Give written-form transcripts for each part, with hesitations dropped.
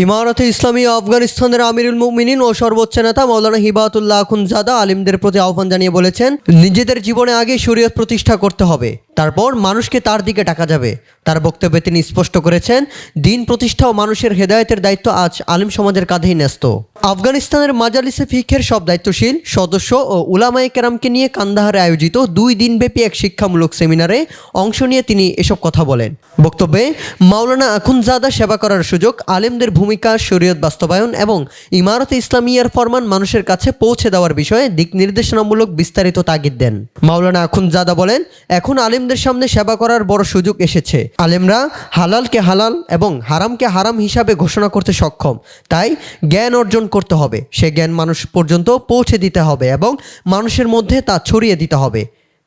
ইমারতে ইসলামী আফগানিস্তানের আমিরুল মুমিনিন ও সর্বোচ্চ নেতা মাওলানা হিবাতুল্লাহ আখুনজাদা আলিমদের প্রতি আহ্বান জানিয়ে বলেছেন, নিজেদের জীবনে আগে শরীয়ত প্রতিষ্ঠা করতে হবে, তারপর মানুষকে তার দিকে ডাকা যাবে। তার বক্তব্যে তিনি স্পষ্ট করেছেন, দিন প্রতিষ্ঠা ও মানুষের হেদায়েতের দায়িত্ব আজ আলিম সমাজের কাঁধেই ন্যস্ত। আফগানিস্তানের মাজালিসে ফিকহের সব দায়িত্বশীল সদস্য ও উলামায়ে কেরামকে নিয়ে কান্দাহারে আয়োজিত 2 দিনব্যাপী এক শিক্ষামূলক সেমিনারে অংশ নিয়ে তিনি এসব কথা বলেন। বক্তব্যে মাওলানা আখুনজাদা সেবা করার সুযোগ, আলেমদের ভূমিকা, শরীয়ত বাস্তবায়ন এবং ইমারতে ইসলামিয়ার ফরমান মানুষের কাছে পৌঁছে দেওয়ার বিষয়ে দিক নির্দেশনামূলক বিস্তারিত তাগিদ দেন। মাওলানা আখুনজাদা বলেন, এখন আলেমদের সামনে সেবা করার বড় সুযোগ এসেছে। আলেমরা হালালকে হালাল এবং হারামকে হারাম হিসাবে ঘোষণা করতে সক্ষম। তাই জ্ঞান অর্জন করতে হবে, সে জ্ঞান মানুষ পর্যন্ত পৌঁছে দিতে হবে এবং মানুষের মধ্যে তা ছড়িয়ে দিতে হবে।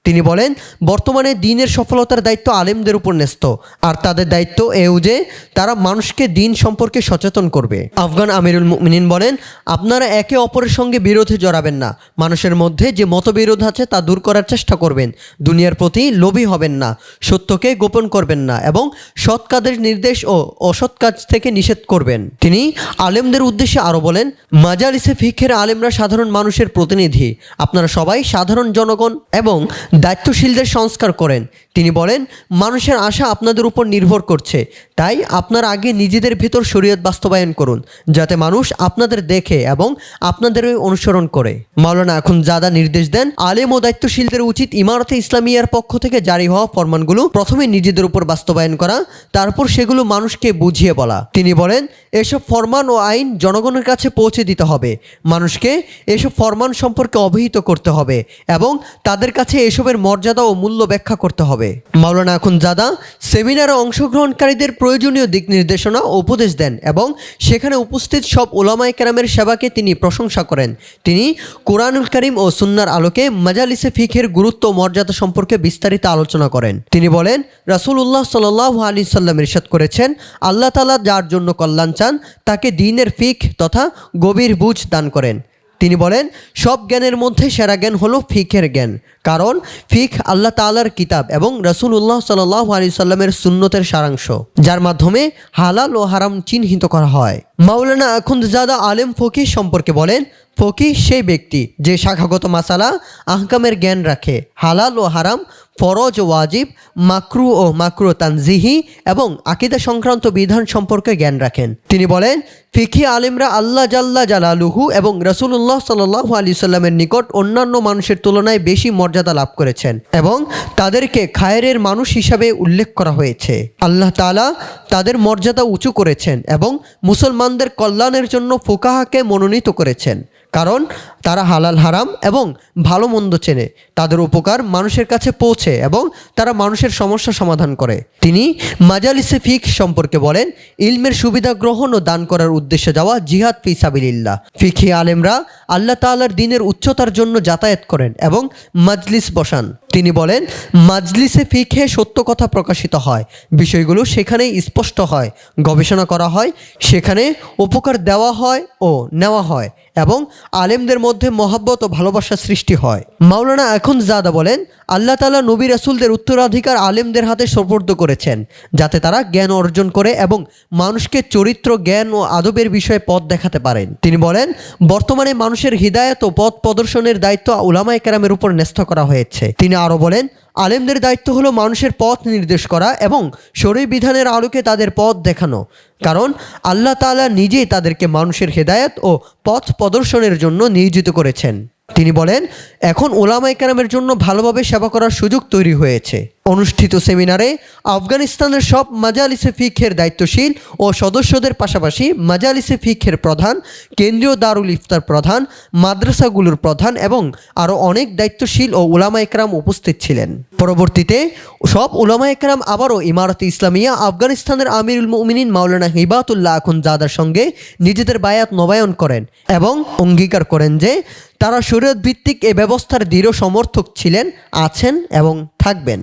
তিনি বলেন, বর্তমানে দ্বীনের সফলতার দায়িত্ব আলেমদের উপর ন্যস্ত, আর তাদের দায়িত্ব এও যে তারা মানুষকে দ্বীন সম্পর্কে সচেতন করবে। আফগান আমিরুল মুমিনিন বলেন, আপনারা একে অপরের সঙ্গে বিরোধে জড়াবেন না, মানুষের মধ্যে যে মতবিরোধ আছে তা দূর করার চেষ্টা করবেন, দুনিয়ার প্রতি লোভী হবেন না, সত্যকে গোপন করবেন না এবং সৎ কাজের নির্দেশ ও অসৎ কাজ থেকে নিষেধ করবেন। তিনি আলেমদের উদ্দেশ্যে আরও বলেন, মাজালিসে ফিকহের আলেমরা সাধারণ মানুষের প্রতিনিধি, আপনারা সবাই সাধারণ জনগণ এবং দায়িত্বশীলদের সংস্কার করেন। তিনি বলেন, মানুষের আশা আপনাদের উপর নির্ভর করছে, তাই আপনারা আগে নিজেদের ভিতর শরীয়ত বাস্তবায়ন করুন, যাতে মানুষ আপনাদের দেখে এবং আপনাদেরই অনুসরণ করে। মাওলানা আখুনজাদা নির্দেশ দেন, আলেম ও দায়িত্বশীলদের উচিত ইমারতে ইসলামিয়ার পক্ষ থেকে জারি হওয়া ফরমানগুলো প্রথমে নিজেদের উপর বাস্তবায়ন করা, তারপর সেগুলো মানুষকে বুঝিয়ে বলা। তিনি বলেন, এসব ফরমান ও আইন জনগণের কাছে পৌঁছে দিতে হবে, মানুষকে এসব ফরমান সম্পর্কে অবহিত করতে হবে এবং তাদের কাছে এসবের মর্যাদা ও মূল্য ব্যাখ্যা করতে হবে। মাওলানা আখুনজাদা সেমিনারে অংশগ্রহণকারীদের প্রয়োজনীয় দিক নির্দেশনা ও উপদেশ দেন এবং সেখানে উপস্থিত সব উলামায়ে কেরামের সেবাকে তিনি প্রশংসা করেন। তিনি কুরআনুল কারীম ও সুন্নাহর আলোকে মাজালিসে ফিকহের গুরুত্ব ও মর্যাদা সম্পর্কে বিস্তারিত আলোচনা করেন। তিনি বলেন, রাসূলুল্লাহ সাল্লাল্লাহু আলাইহি সাল্লাম ইরশাদ করেছেন, আল্লাহ তাআলা যার জন্য কল্যাণ চান তাকে দ্বীনের ফিকহ তথা গভীর বুঝ দান করেন। তিনি বলেন, সব জ্ঞানের মধ্যে সেরা জ্ঞান হলো ফিকহের জ্ঞান, কারণ ফিকহ আল্লাহ তাআলার কিতাব এবং রাসূলুল্লাহ সাল্লাল্লাহু আলাইহি সাল্লামের সুন্নতের সারাংশ, যার মাধ্যমে হালাল ও হারাম চিহ্নিত করা হয়। মাওলানা আখুনজাদা আলেম ফকিহ সম্পর্কে বলেন, ফকিহ সেই ব্যক্তি যে শাখাগত মাসালা আহকামের জ্ঞান রাখে, হালাল ও হারাম, ফরজ ও ওয়াজিব, মাকরু ও মাকরু তানজিহি এবং আকীদা সংক্রান্ত বিধান সম্পর্কে জ্ঞান রাখেন। তিনি বলেন, ফিকহি আলেমরা আল্লাহ জাল্লা জালালুহু এবং রাসূলুল্লাহ সাল্লাল্লাহু আলাইহি সাল্লামের নিকট অন্যান্য মানুষের তুলনায় বেশি মর্যাদা লাভ করেছেন এবং তাদেরকে খায়রের মানুষ হিসাবে উল্লেখ করা হয়েছে। আল্লাহ তাআলা তাদের মর্যাদা উঁচু করেছেন এবং মুসলমানদের কল্যাণের জন্য ফুকাহাকে মনোনীত করেছেন, কারণ তারা হালাল হারাম এবং ভালো মন্দ চেনে, তাদের উপকার মানুষের কাছে পৌঁছে এবং তারা মানুষের সমস্যা সমাধান করে। তিনি মাজালিসে ফিকহ সম্পর্কে বলেন, ইলমের সুবিধা গ্রহণ ও দান করার উদ্দেশ্যে যাওয়া জিহাদ ফি সাবিলিল্লাহ। ফিকহি আলেমরা আল্লাহ তাআলার দ্বীনের উচ্চতার জন্য যাতায়াত করেন এবং মাজলিস বসান। তিনি বলেন, মাজলিসে ফিকহে সত্য কথা প্রকাশিত হয়, বিষয়গুলো সেখানেই স্পষ্ট হয়, গবেষণা করা হয়, সেখানে উপকার দেওয়া হয় ও নেওয়া হয় এবং আলেমদের মধ্যে মহব্বত ও ভালোবাসা সৃষ্টি হয়। মাওলানা আখুনজাদা বলেন, আল্লাহ তাআলা নবী রাসূলদের উত্তরাধিকার আলেমদের হাতে সুপর্দ করেছেন, যাতে তারা জ্ঞান অর্জন করে এবং মানুষকে চরিত্র, জ্ঞান ও আদবের বিষয়ে পথ দেখাতে পারেন। তিনি বলেন, বর্তমানে মানুষের হিদায়াত ও পথ প্রদর্শনের দায়িত্ব উলামায়ে কেরামের উপর ন্যস্ত করা হয়েছে। তিনি আরও বলেন, আলেমদের দায়িত্ব হলো মানুষের পথ নির্দেশ করা এবং শরীয়ত বিধানের আলোকে তাদের পথ দেখানো, কারণ আল্লাহ তাআলা নিজেই তাদেরকে মানুষের হেদায়েত ও পথ প্রদর্শনের জন্য নিয়োজিত করেছেন। তিনি বলেন, এখন উলামায়ে কেরামের জন্য ভালোভাবে সেবা করার সুযোগ তৈরি হয়েছে। অনুষ্ঠিত সেমিনারে আফগানিস্তানের সব মাজালিসে ফিকহের দায়িত্বশীল ও সদস্যদের পাশাপাশি মাজালিসে ফিকহের প্রধান, কেন্দ্রীয় দারুল ইফতার প্রধান, মাদ্রাসাগুলোর প্রধান এবং আরও অনেক দায়িত্বশীল ও উলামায়ে কেরাম উপস্থিত ছিলেন। পরবর্তীতে সব উলামায়ে কেরাম আবারও ইমারতে ইসলামিয়া আফগানিস্তানের আমিরুল মুমিনিন মাওলানা হিবাতুল্লাহ আখুনজাদার সঙ্গে নিজেদের বায়াত নবায়ন করেন এবং অঙ্গীকার করেন যে তারা শরীয়ত ভিত্তিক এ ব্যবস্থার দৃঢ় সমর্থক ছিলেন, আছেন এবং থাকবেন।